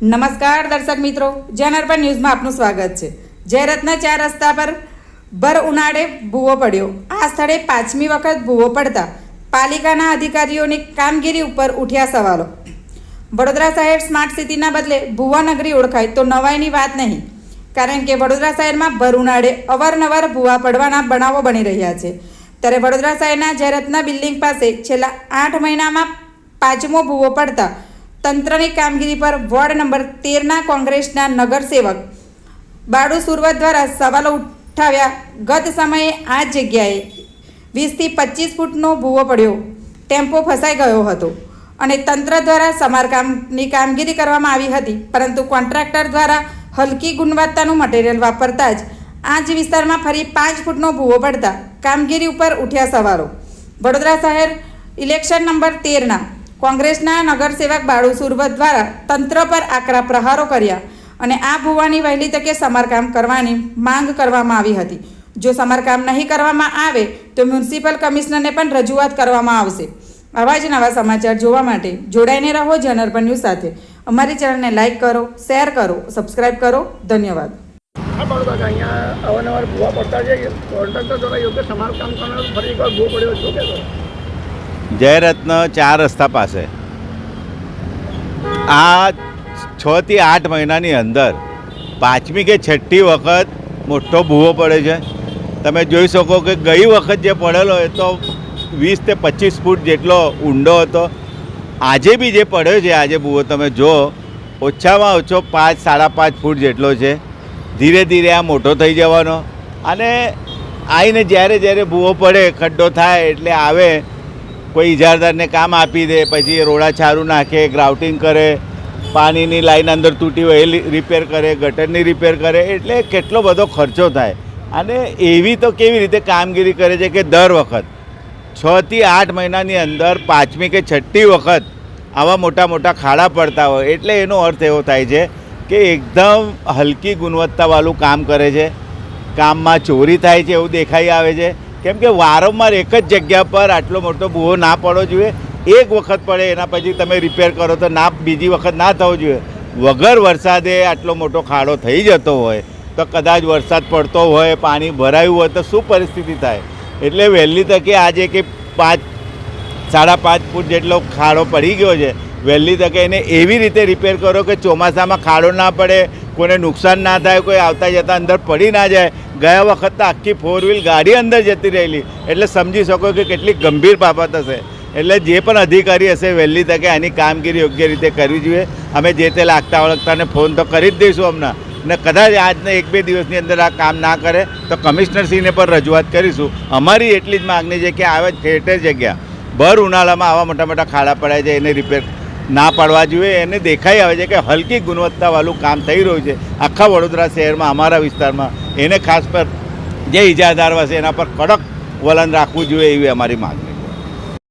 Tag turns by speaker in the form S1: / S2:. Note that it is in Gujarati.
S1: નમસ્કાર દર્શક મિત્રો, જનઅર્બન ન્યૂઝમાં આપનું સ્વાગત છે। જયરત્ન 4 રસ્તા પર ભર ઉનાળે ભૂવો પડ્યો। આ સ્થળે 5મી વખત ભૂવો પડતા પાલિકાના અધિકારીઓની કામગીરી ઉપર ઉઠ્યા સવાલો। વડોદરા શહેર સ્માર્ટ સિટીના બદલે ભૂવા નગરી ઓળખાય તો નવાઈની વાત નહીં, કારણ કે વડોદરા શહેરમાં ભર ઉનાળે અવારનવાર ભૂવા પડવાના બનાવો બની રહ્યા છે। ત્યારે વડોદરા શહેરના જયરત્ન બિલ્ડિંગ પાસે છેલ્લા 8 મહિનામાં 5મો ભૂવો પડતા તંત્રની કામગીરી પર વોર્ડ નંબર 13ના કોંગ્રેસના નગરસેવક બાળુ સુરવત દ્વારા સવાલો ઉઠાવ્યા। ગત સમયે આ જગ્યાએ 20થી 25 ફૂટનો ભૂવો પડ્યો, ટેમ્પો ફસાઈ ગયો હતો અને તંત્ર દ્વારા સમારકામની કામગીરી કરવામાં આવી હતી, પરંતુ કોન્ટ્રાક્ટર દ્વારા હલકી ગુણવત્તાનું મટીરિયલ વાપરતા જ આ જ વિસ્તારમાં ફરી 5 ફૂટનો ભૂવો પડતા કામગીરી ઉપર ઉઠ્યા સવાલો। વડોદરા શહેર ઇલેક્શન નંબર 13ના કોંગ્રેસના નગરસેવક બાળુ સુરવત દ્વારા તંત્ર પર આકરા પ્રહારો કર્યા અને આ ભૂવાની વહેલી તકે સમારકામ કરવાની માંગ કરવામાં આવી હતી। જો સમારકામ નહીં કરવામાં આવે તો મ્યુનિસિપલ કમિશનરને પણ રજૂઆત કરવામાં આવશે। આવા જ નવા સમાચાર જોવા માટે જોડાઈને રહો જનઅર્બન ન્યૂઝ સાથે। અમારી ચેનલને લાઇક કરો, શેર કરો, સબસ્ક્રાઇબ કરો। ધન્યવાદ।
S2: અહીંયા અવારનવાર ભૂવા પડતા છે, કોન્ટ્રાક્ટર દ્વારા યોગ્ય સમારકામ કરનાર ફરી એકવાર ભૂવો પડ્યો શું કહેશો?
S3: જયરત્ન 4 રસ્તા પાસે આ 6 થી 8 મહિનાની અંદર 5મી કે 6ઠી વખત મોટો ભૂવો પડે છે। તમે જોઈ શકો કે ગઈ વખત જે પડેલો એ તો 20 થી 25 ફૂટ જેટલો ઊંડો હતો। આજે બી જે પડ્યો છે આજે ભૂવો તમે જો ઓછામાં ઓછો 5-5.5 ફૂટ જેટલો છે। ધીરે ધીરે આ મોટો થઈ જવાનો અને આવીને જ્યારે ભૂવો પડે ખડ્ડો થાય એટલે આવે કોઈ ઇજારદારને કામ આપી દે, પછી રોડા છારું નાખે, ગ્રાઉટિંગ કરે, પાણીની લાઈન અંદર તૂટી હોય એ રિપેર કરે, ગટરની રિપેર કરે, એટલે કેટલો બધો ખર્ચો થાય। અને એવી તો કેવી રીતે કામગીરી કરે છે કે દર વખત 6 થી 8 મહિનાની અંદર 5મી કે 6ઠી વખત આવા મોટા મોટા ખાડા પડતા હોય, એટલે એનો અર્થ એવો થાય છે કે એકદમ હલકી ગુણવત્તાવાળું કામ કરે છે। કામમાં ચોરી થાય છે એવું દેખાઈ આવે છે, કેમ કે વારંવાર એક જ જગ્યા પર આટલો મોટો ભૂવો ના પડવો જોઈએ। એક વખત પડે એના પછી તમે રિપેર કરો તો ના બીજી વખત ના થવો જોઈએ। વગર વરસાદે આટલો મોટો ખાડો થઈ જતો હોય તો કદાચ વરસાદ પડતો હોય, પાણી ભરાયું હોય તો શું પરિસ્થિતિ થાય? એટલે વહેલી તકે આજે કે 5-5.5 ફૂટ જેટલો ખાડો પડી ગયો છે, વહેલી તકે એને એવી રીતે રિપેર કરો કે ચોમાસામાં ખાડો ના પડે, કોઈને નુકસાન ના થાય, કોઈ આવતા જતાં અંદર પડી ના જાય। ગયા વખત તો આખી 4 વ્હીલ ગાડી અંદર જતી રહેલી, એટલે સમજી શકો કે કેટલી ગંભીર બાબત હશે। એટલે જે પણ અધિકારી હશે વહેલી તકે આની કામગીરી યોગ્ય રીતે કરવી જોઈએ। અમે જે તે લાગતા વળગતાને ફોન તો કરી જ દઈશું હમણાં, ને કદાચ આજને 1-2 દિવસની અંદર આ કામ ના કરે તો કમિશનરશ્રીને પણ રજૂઆત કરીશું। અમારી એટલી જ માગણી છે કે આવા ઠેર જગ્યા ભર ઉનાળામાં આવા મોટા મોટા ખાડા પડાય છે એને રિપેર ના પાડવા જોઈએ। એને દેખાઈ આવે છે કે હલકી ગુણવત્તાવાળું કામ થઈ રહ્યું છે આખા વડોદરા શહેરમાં, અમારા વિસ્તારમાં। એને ખાસ પર જે ઇજારદાર હશે એના પર કડક વલણ રાખવું જોઈએ એવી અમારી માગ।